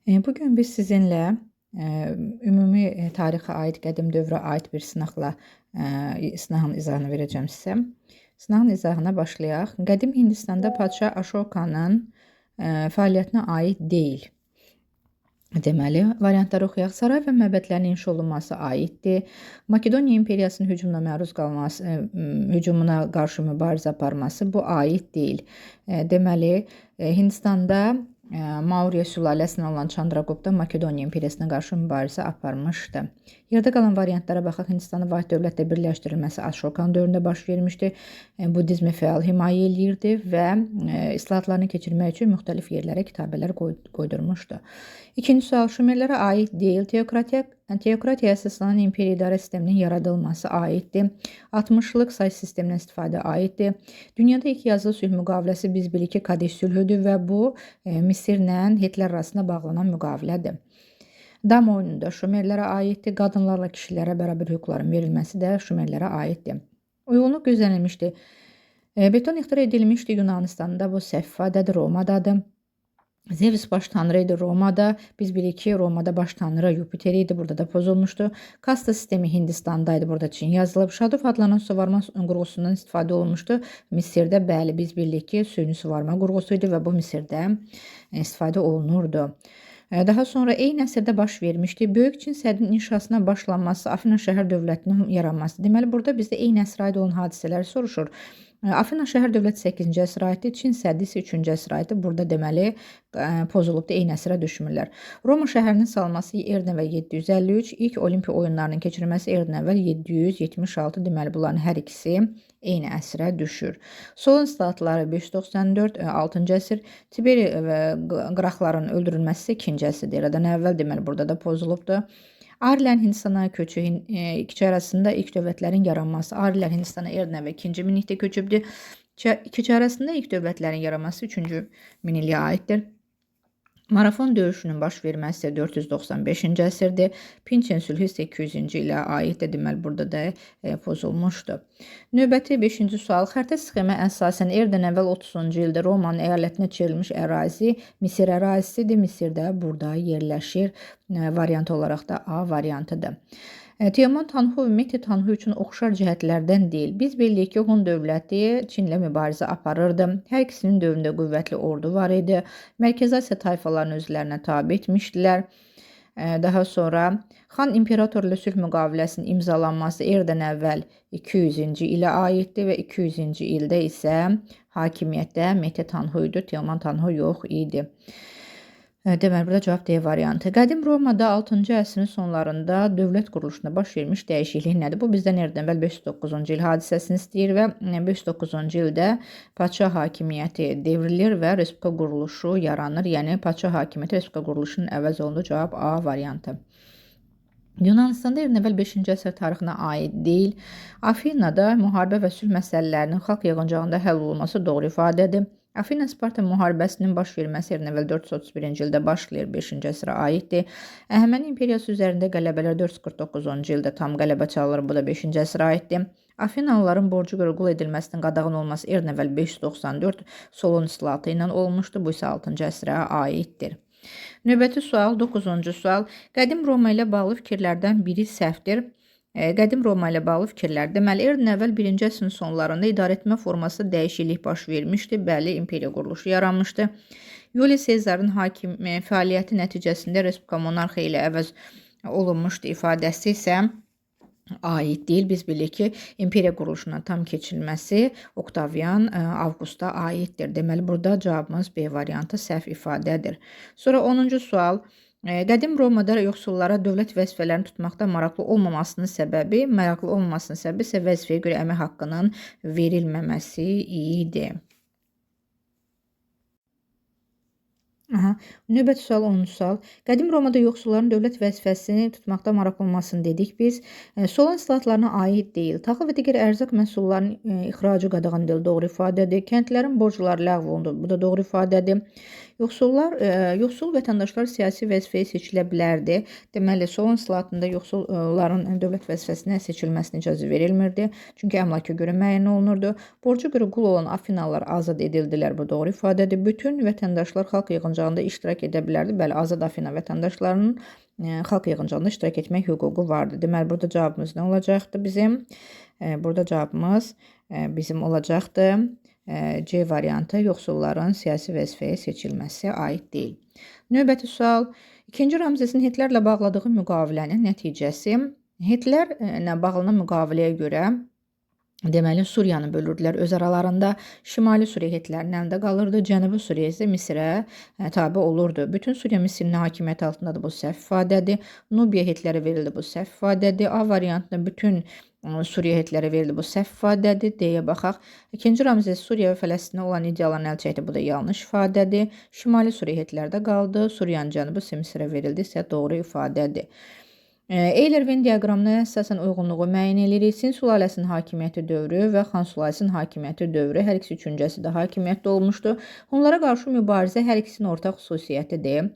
Bugün biz sizinlə ümumi tarixə aid, qədim dövrə aid bir sınağın izahını verəcəm sizə. Sınağın izahına başlayaq. Qədim Hindistanda padşah Ashokanın fəaliyyətinə aid deyil. Deməli, variantları oxuyaq. Saray və məbədlərin inşa olunması aiddir. Makedoniya imperiyasının hücumuna qarşı mübarizə aparması bu aid deyil. Deməli, Hindistanda Maurya sülaləsindən olan Chandragupta Makedoniya imperiyasına qarşı mübarizə aparmışdı. Yerdə qalan variantlara baxaq. Hindistanın vahid dövlətlə birləşdirilməsi Ashokan dövründə baş vermişdi. Budizmi fəal himayə eləyirdi və islahatlarını keçirmək üçün müxtəlif yerlərə kitabələr qoydurmuşdu. İkinci sual, Şumerlərə aid deyil. Teokratiya əsaslanan imperiya idarə sisteminin yaradılması aiddir. 60-lıq say sistemindən istifadə aiddir. Dünyada ilk yazılı sülh müqaviləsi biz bilik ki, Kadeş sülhüdür və bu Misirlə Hitler arasında bağlanan müqavilədir. Dam oyunu da Şumerlərə aiddir. Qadınlarla kişilərə bərabər hüquqların verilməsi də Şumerlərə aiddir. Uyğunluq gözlənilmişdir. Beton ixtira edilmişdi Yunanistanda, bu səhv ifadədir, Romadadır. Zeus baş tanrı idi Romada. Biz bilik ki, Romada baş tanrı Jupiter idi. Burada da pozulmuşdu. Kasta sistemi Hindistandaydı. Burada Çin yazılıb. Şaduf adlanan suvarma qurğusundan istifadə olunmuşdu. Misirdə bəli, biz bilik ki, süni suvarma qurğusu idi və bu Misirdə istifadə olunurdu. Daha sonra eyni əsrdə baş vermişdi. Böyük Çin səddinin inşasına başlanması, Afina şəhər dövlətinin yaranması. Deməli, burada bizdə eyni əsrə aid olan hadisələri soruşur. Afina şəhər dövləti 8-ci əsrə aiddir, Çin səddi isə 3-cü əsrə aiddir. Burada deməli pozulub da eyni əsrə düşmürlər. Roma şəhərinin salınması erdən əvvəl 753, ilk olimpiya oyunlarının keçirilməsi erdən əvvəl 776, deməli bunların hər ikisi eyni əsrə düşür. Solon statları 594, 6-cı əsr, Tiberi və qraqların öldürülməsi isə 2-ci əsrdə eradan əvvəl, deməli burada da pozulubdur. Arilərin Hindistana köçü, iki arasında ilk dövlətlərin yaranması. Arilər Hindistana erdən əvvəl 2-ci minillikdə köçübdür. İki arasında ilk dövlətlərin yaranması 3-cü minilliyə aiddir. Marafon döyüşünün baş verməsi 495-ci əsrdir. Pinçen sülhü isə 200-cü ilə aiddir. Deməli, burada da pozulmuşdu. Növbəti 5-ci sual. Xəritə sxemə əsasən erdən əvvəl 30-cu ildə Romanın əyalətinə çevrilmiş ərazi Misir ərazisidir. Misirdə burada yerləşir. Variant olaraq da A variantıdır. Teoman Tanhu və Mete Tanhu üçün oxşar cəhətlərdən deyil. Biz bilirik ki, Hun dövləti Çinlə mübarizə aparırdı. Hər ikisinin dövründə qüvvətli ordu var idi. Mərkəzi Asiya tayfalarını özlərinə tabe etmişdilər. Daha sonra Xan İmperatorla sülh müqaviləsinin imzalanması erdən əvvəl 200-cü ilə aiddir və 200-cü ildə isə hakimiyyətdə Mete Tanhu idi, Teoman Tanhu yox idi. Deməli, burada cavab D variantı. Qədim Romada 6-cı əsrin sonlarında dövlət quruluşunda baş vermiş dəyişiklik nədir? Bu bizdən erdən əvvəl 509-cu il hadisəsini istəyir və 509-cu ildə padşah hakimiyyəti devrilir və respublika quruluşu yaranır. Yəni, padşah hakimiyyəti respublika quruluşunun əvəz olunduğu cavab A variantı. Yunanistanda erdən əvvəl 5-ci əsr tarixinə aid deyil. Afinada müharibə və sülh məsələlərinin xalq yığıncağında həll olunması doğru ifadədir. Afina-Sparta müharibəsinin baş verməsi erdən əvvəl 431-ci ildə başlayır, 5-ci əsrə aiddir. Əhəməni imperiyası üzərində qələbələr 449-cu ildə tam qələbə çalınır, bu da 5-ci əsrə aiddir. Afinalıların borcu qırğul edilməsinin qadağan olması erdən əvvəl 594 Solon islahatı ilə olmuşdu, bu isə 6-cı əsrə aiddir. Növbəti sual, 9-cu sual. Qədim Roma ilə bağlı fikirlərdən biri səhvdir. Qədim Roma ilə bağlı fikirlər. Deməli, erdən əvvəl 1-ci əsrin sonlarında idarəetmə formasında dəyişiklik baş vermişdi. Bəli, imperiya quruluşu yaranmışdı. Yuli Sezarın fəaliyyəti nəticəsində respublika monarxiya ilə əvəz olunmuşdu ifadəsi isə aid deyil. Biz bilirik ki, imperiya quruluşuna tam keçilməsi Oktavian Avqusta aiddir. Deməli, burada cavabımız B variantı səhv ifadədir. Sonra 10-cu sual. Qədim Romada yoxsullara dövlət vəzifələrini tutmaqda maraqlı olmamasının səbəbi isə vəzifəyə görə əmək haqqının verilməməsi idi. Növbəti sual, 10-cu sual. Qədim Romada yoxsulların dövlət vəzifəsini tutmaqda maraqlı olmasını dedik biz. Solon islahatlarına aid deyil. Taxıl və digər ərzaq məhsullarının ixracı qadağan edildi, doğru ifadədir. Kəndlərin borcları ləğv olundu, bu da doğru ifadədir. Yoxsul vətəndaşlar siyasi vəzifəyə seçilə bilərdi. Deməli, Solon islahatında yoxsulların dövlət vəzifəsinə seçilməsinə icazə verilmirdi. Çünki əmlaka görə müəyyən olunurdu. Borcu görə qul olan Afinalılar azad edildilər, bu doğru ifadədir. Bütün vətəndaşlar xalq yığıncağında iştirak edə bilərdi. Bəli, azad Afina vətəndaşlarının xalq yığıncağında iştirak etmək hüququ vardı. Deməli, burada cavabımız nə olacaqdı bizim? Burada cavabımız bizim olacaqdı. C variantı yoxsulların siyasi vəzifəyə seçilməsi aid deyil. Növbəti sual. 2-ci Ramzesin Hitlerlə bağladığı müqavilənin nəticəsi. Hitlerlə bağlanan müqaviləyə görə deməli Suriyanı bölürdülər öz aralarında. Şimali Suriya Hitlərin əlində qalırdı. Cənubi Suriya isə Misrə tabe olurdu. Bütün Suriya Misrin hakimiyyəti altındadır. Bu səhv ifadədir. Nubiya Hitlərə verildi. Bu səhv ifadədir. A variantında bütün Suriya Hitlərə verildi. Bu səhv ifadədir. Deyə baxaq. 2-ci Ramzes Suriya və Fələstinə olan ideyalarını əl çəkdi. Bu da yanlış ifadədir. Şimali Suriya Hitlərdə qaldı. Suriyanın cənubu isə Misrə verildi isə doğru ifadədir. Eyler-Venn diaqramına əsasən uyğunluğu müəyyən edirik. Sin sülaləsinin hakimiyyəti dövrü və Xan sülaləsinin hakimiyyəti dövrü. Hər ikisi üçüncəsi də hakimiyyətdə olmuşdu. Onlara qarşı mübarizə hər ikisinin ortaq xüsusiyyətidir.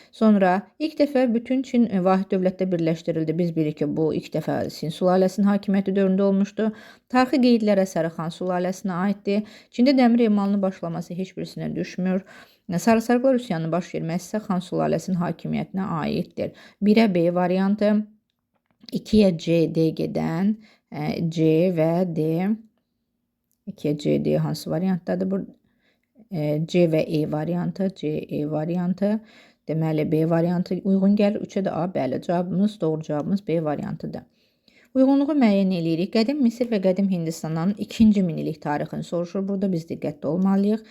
Sonra ilk dəfə bütün Çin vahid dövlətdə birləşdirildi. Biz bilirik ki, bu ilk dəfə Sin sülaləsinin hakimiyyəti dövründə olmuşdu. Tarixi qeydlər əsəri Xan sülaləsinə aiddir. Çində dəmir emalının başlaması heç birisinə düşmür. Sarısaqlar üsyanının baş verməsi isə Xan sülaləsinin hakimiyyətinə aiddir. 1-ə B variantı, 2-yə C, D gedən, C və D, 2-yə C, D hansı variantdadır? C və E variantı, C, E variantı. Deməli, B variantı uyğun gəlir. 3-ə də A, bəli. Cavabımız, doğru cavabımız B variantıdır. Uyğunluğu müəyyən edirik. Qədim Misir və Qədim Hindistanın 2-ci minillik tarixini soruşur. Burada biz diqqətli olmalıyıq.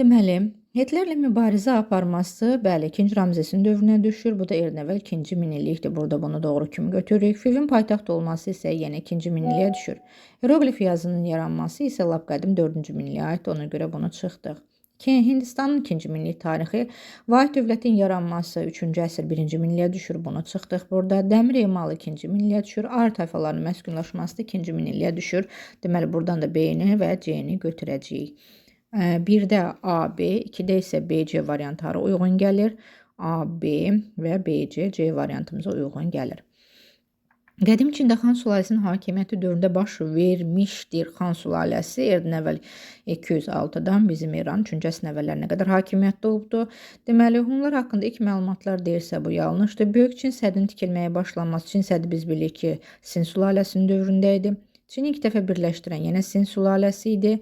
Deməli, Hitlerlə mübarizə aparması, bəli, 2-ci Ramzesin dövrünə düşür. Bu da erin əvvəl 2-ci minillikdir. Burada bunu doğru kimi götürürük. Fivin paytaxt olması isə yenə 2-ci minilliyə düşür. Hieroglif yazının yaranması isə lap qədim 4-cü minilliyə aid. Ona görə bunu çıxdıq. Hindistanın 2-ci minillik tarixi, vahid dövlətin yaranması 3-cü əsr 1-ci minilliyə düşür. Bunu çıxdıq burada. Dəmir emalı 2-ci minilliyə düşür. Ar tayfalarının məskunlaşması da 2-ci minilliyə düşür. Deməli, buradan da B-ni və C-ni götürəcəyik. 1-də A, B, 2-də isə B, C variantları uyğun gəlir. A, B və B, C variantımıza uyğun gəlir. Qədim Çində Xan sülaləsinin hakimiyyəti dövründə baş vermişdir. Xan sülaləsi erdən əvvəl 206-dan bizim İran 3-cü əsrin əvvəllərinə qədər hakimiyyətdə olubdu. Deməli, Hunlar haqqında ilk məlumatlar deyirsə bu yanlışdır. Böyük Çin sədinin tikilməyə başlanması, Çin sədi biz bilirik ki, Sin sülaləsinin dövründə idi. Çini ilk dəfə birləşdirən yenə Sin sülaləsi idi.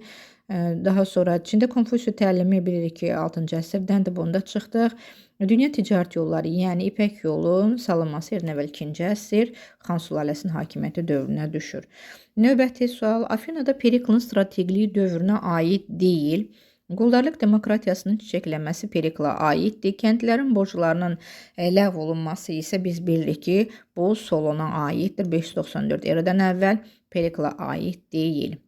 Daha sonra Çində Konfusiya təlimi bilirik ki, 6-cı əsrdəndir, bunda çıxdıq. Dünya ticarət yolları, yəni İpək yolun salınması erin əvvəl 2-ci əsr Xan sülaləsinin hakimiyyəti dövrünə düşür. Növbəti sual, Afinada Periklın strateqiliyi dövrünə aid deyil. Quldarlıq demokratiyasının çiçəklənməsi Perikla aiddir. Kəndlərin borclarının ləğv olunması isə biz bilirik ki, bu Solona aiddir. 594 eradan əvvəl Perikla aid deyil.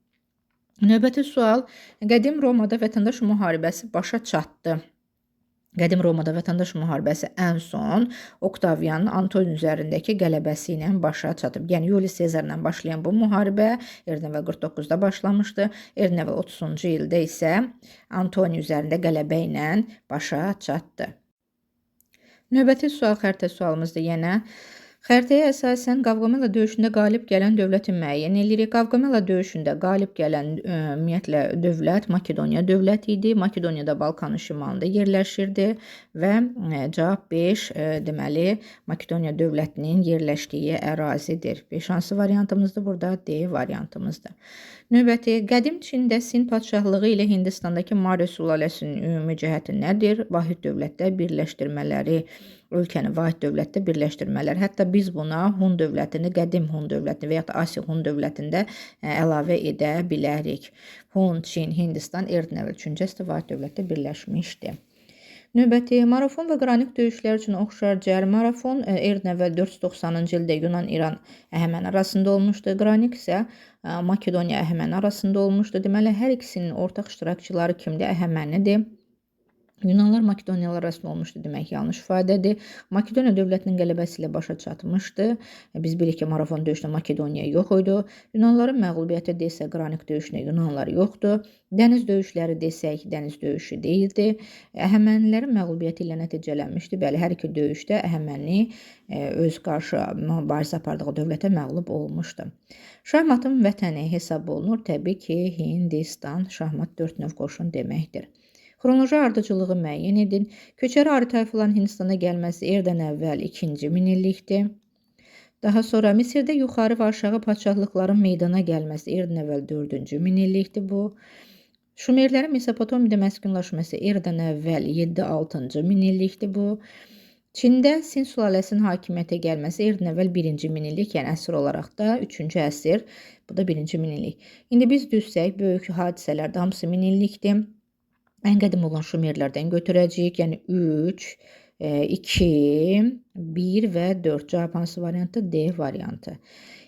Növbəti sual, qədim Romada vətəndaş müharibəsi başa çatdı. Qədim Romada vətəndaş müharibəsi ən son Oktavianın Antoni üzərindəki qələbəsi ilə başa çatıb. Yəni, Julius Sezarla başlayan bu müharibə erin əvvəl 49-da başlamışdı. Erin əvvəl 30-cu ildə isə Antoni üzərində qələbə ilə başa çatdı. Növbəti sual xəritə sualımızdır yenə. Xəritəyə əsasən Qavqamela döyüşündə qalib gələn dövləti müəyyən edirik. Qavqamela döyüşündə qalib gələn ümumiyyətlə dövlət Makedoniya dövləti idi. Makedoniyada Balkanın şimalında yerləşirdi və cavab 5, deməli Makedoniya dövlətinin yerləşdiyi ərazidir. 5 hansı variantımızdır? Burada D variantımızdır. Növbəti, qədim Çində Sin padşahlığı ilə Hindistandakı Maurya sülaləsinin ümumi cəhəti nədir? Vahid dövlətdə birləşdirmələri, ölkəni vahid dövlətdə birləşdirmələr. Hətta biz buna Hun dövlətini, qədim Hun dövlətini və ya da Asiya Hun dövlətində əlavə edə bilərik. Hun, Çin, Hindistan erin əvvəl 3-cü əsrdə vahid dövlətdə birləşmişdi. Növbəti, marafon və qranik döyüşlər üçün oxşar cər marafon erin əvvəl 490-cı ildə Yunan-İran Əhəməni arasında olmuşdu. Qranik isə Makedoniya Əhəməni arasında olmuşdu. Deməli, hər ikisinin ortaq iştirakçıları kimdir? Əhəmənidir. Yunanlar Makedoniyalar arasında olmuşdu demək yanlış ifadədir. Makedoniya dövlətinin qələbəsi ilə başa çatmışdı. Biz bilirik ki, marafon döyüşdə Makedoniya yox idi. Yunanların məğlubiyyəti desə, qranik döyüşdə Yunanlar yoxdur. Dəniz döyüşləri desək, dəniz döyüşü deyildi. Əhəmənilərin məğlubiyyəti ilə nəticələnmişdi. Bəli, hər iki döyüşdə Əhəməni öz qarşı mübarizə apardığı dövlətə məğlub olmuşdu. Şahmatın vətəni hesab olunur. Təbii ki, Hindistan şahmat 4 növ qoşun deməkdir. Xronoloji ardıcılığı müəyyən edin. Köçəri ari tayfaların Hindistana gəlməsi eradan əvvəl 2-ci minillikdir. Daha sonra Misirdə yuxarı və aşağı padşahlıqların meydana gəlməsi eradan əvvəl 4-cü minillikdir bu. Şumerlərin Mesopotamiyada məskunlaşması eradan əvvəl 7-6-cı minillikdir bu. Çində Sin sülaləsinin hakimiyyətə gəlməsi eradan əvvəl 1-ci minillik, yəni əsr olaraq da 3-cü əsr, bu da 1-ci minillik. İndi biz düzsək, böyük hadisələrdə hamısı minillikdir. Ən qədim olan Şumerlərdən götürəcəyik, yəni 3, 2, 1 və 4 cavab hansı variantı? D variantı.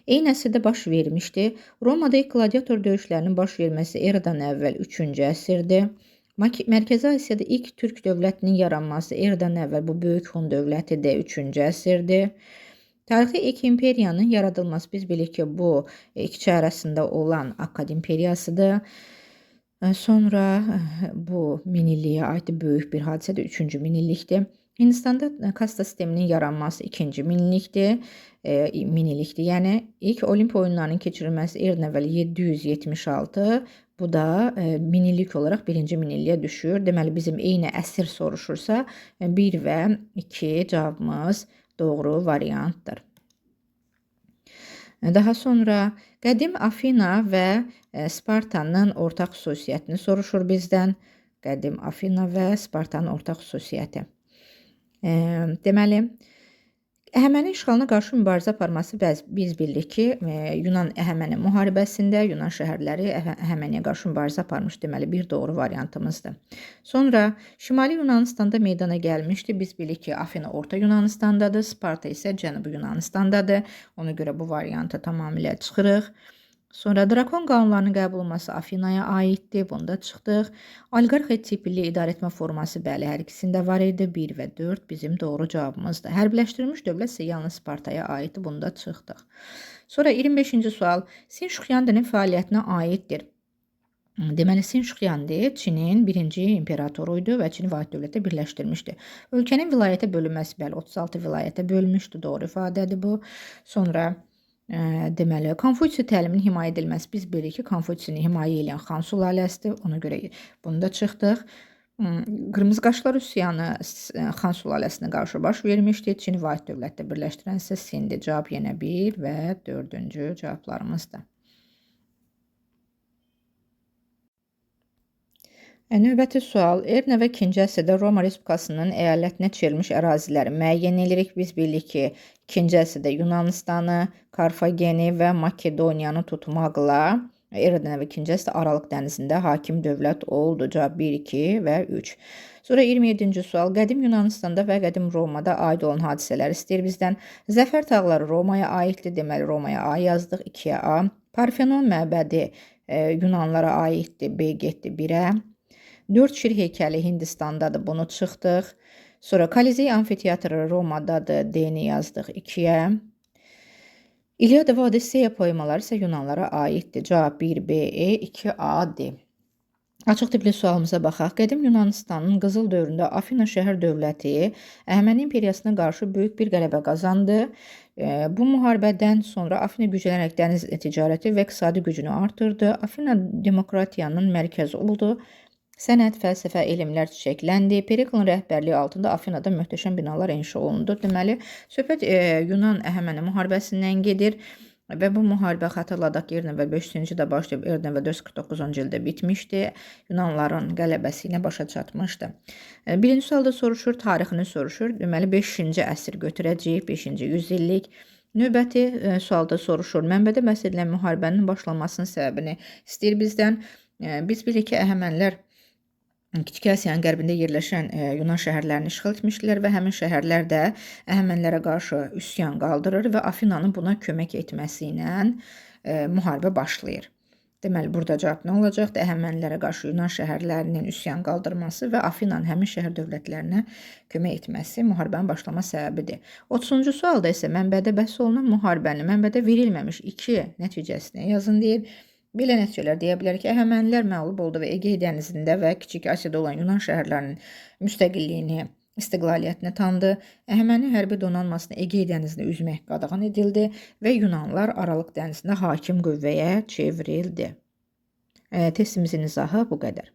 Eyni əsrdə baş vermişdi. Romada ilk gladiator döyüşlərinin baş verməsi eradan əvvəl 3-cü əsrdir. Mərkəzi Asiyada ilk türk dövlətinin yaranması eradan əvvəl bu böyük Hun dövləti də 3-cü əsrdir. Tarixi ilk imperiyanın yaradılması biz bilik ki, bu ikisi arasında olan Akkad imperiyasıdır. Sonra bu minilliyə aid böyük bir hadisədir, 3-cü minillikdir. Hindistanda kasta sisteminin yaranması 2-ci minillikdir. Yəni ilk Olimp oyunlarının keçirilməsi eradan əvvəl 776, bu da minillik olaraq 1-ci minilliyə düşür. Deməli bizim eyni əsr soruşursa 1 və 2 cavabımız doğru variantdır. Daha sonra qədim Afina və Spartanın ortaq xüsusiyyətini soruşur bizdən. Qədim Afina və Spartanın ortaq xüsusiyyəti. Deməli, Əhəməni işğalına qarşı mübarizə aparması biz bilirik ki, Yunan Əhəməni müharibəsində Yunan şəhərləri Əhəməniyə qarşı mübarizə aparmış. Deməli, bir doğru variantımızdır. Sonra Şimali Yunanistanda meydana gəlmişdi. Biz bilirik ki, Afina Orta Yunanistandadır, Sparta isə Cənubi Yunanistandadır. Ona görə bu variantı tamamilə çıxırıq. Sonra Drakon qanunlarının qəbul olunması Afinaya aiddir. Bunda çıxdıq. Oliqarxiya tipli idarəetmə forması bəli, hər ikisində var idi. 1 və 4 bizim doğru cavabımızdır. Hərbiləşdirilmiş dövlət isə yalnız Spartaya aiddir. Bunda çıxdıq. Sonra 25-ci sual. Sin Şuxyandinin fəaliyyətinə aiddir. Deməli, Sin Şuxyandi Çinin birinci imperatoruydu və Çini vahid dövlətə birləşdirmişdi. Ölkənin vilayətə bölünməsi bəli, 36 vilayətə bölmüşdü. Doğru ifadədir bu. Sonra deməli, Konfutsi təliminin himayə edilməsi biz bilirik ki, Konfutsini himayə edən Xan sülaləsidir. Ona görə bunda çıxdıq. Qırmızı qaşlar üsyanı Xan sülaləsinə qarşı baş vermişdi. Çini vahid dövlətdə birləşdirən isə Sindi. Cavab yenə 1 və 4-cü cavablarımızdır. Növbəti sual. Erna və 2-ci əsrdə Roma Respublikasının əyalətinə çevrilmiş əraziləri müəyyən edirik. Biz bilirik ki, 2-ci əsrdə Yunanistanı, Karfageni və Makedoniyanı tutmaqla eradan əvvəl 2-ci əsrdə Aralıq dənizində hakim dövlət oldu. Cavab 1, 2 və 3. Sonra 27-ci sual. Qədim Yunanistanda və qədim Romada aid olan hadisələr istəyir bizdən. Zəfər tağları Romaya aiddir. Deməli, Romaya A yazdıq. 2-yə A. Parfenon məbədi Yunanlara aiddir. B getdi 1-ə. 4 şir heykəli Hindistandadır, bunu çıxdıq. Sonra Kolizey amfiteatrı Romadadır, D-ni yazdıq 2-yə. İlyada və Odisseya poemaları isə Yunanlara aiddir. Cavab 1B, E, 2A-D. Açıq tipli sualımıza baxaq. Qədim Yunanistanın qızıl dövründə Afina şəhər dövləti Əhəməni imperiyasına qarşı böyük bir qələbə qazandı. Bu müharibədən sonra Afina güclənərək dəniz ticarəti və iqtisadi gücünü artırdı. Afina demokratiyanın mərkəzi oldu. Sənət, fəlsəfə, elmlər çiçəkləndi. Periklın rəhbərliyi altında Afinada möhtəşəm binalar inşa olundu. Deməli, söhbət Yunan Əhəməni müharibəsindən gedir və bu müharibə xatırladaq eradan əvvəl 500-cü ildə başlayıb eradan əvvəl 449-cu ildə bitmişdi. Yunanların qələbəsi ilə başa çatmışdı. Birinci sualda soruşur, tarixini soruşur. Deməli, 5-ci əsr götürəcəyik, 5-ci yüzillik. Növbəti sualda soruşur, mənbədə bəhs edilən müharibənin başlanmasının səbəbini istəyir bizdən. Biz bilirik ki, Əhəmənilər Kiçik Asiyanın qərbində yerləşən Yunan şəhərlərini işğal etmişdilər və həmin şəhərlər də Əhəmənilərə qarşı üsyan qaldırır və Afinanın buna kömək etməsi ilə müharibə başlayır. Deməli, burada cavab nə olacaqdır? Əhəmənilərə qarşı Yunan şəhərlərinin üsyan qaldırması və Afinanın həmin şəhər dövlətlərinə kömək etməsi müharibənin başlama səbəbidir. 30-cu sualda isə mənbədə bəhs olunan müharibənin mənbədə verilməmiş 2 nəticəsini yazın deyir. Belə nəticələr deyə bilər ki, Əhəmənilər məğlub oldu və Egey dənizində və Kiçik Asiyada olan Yunan şəhərlərinin müstəqilliyini, istiqlaliyyətini tanıdı. Əhəməni hərbi donanmasını Egey dənizinə üzmək qadağan edildi və Yunanlar Aralıq dənizində hakim qüvvəyə çevrildi. Testimizin izahı bu qədər.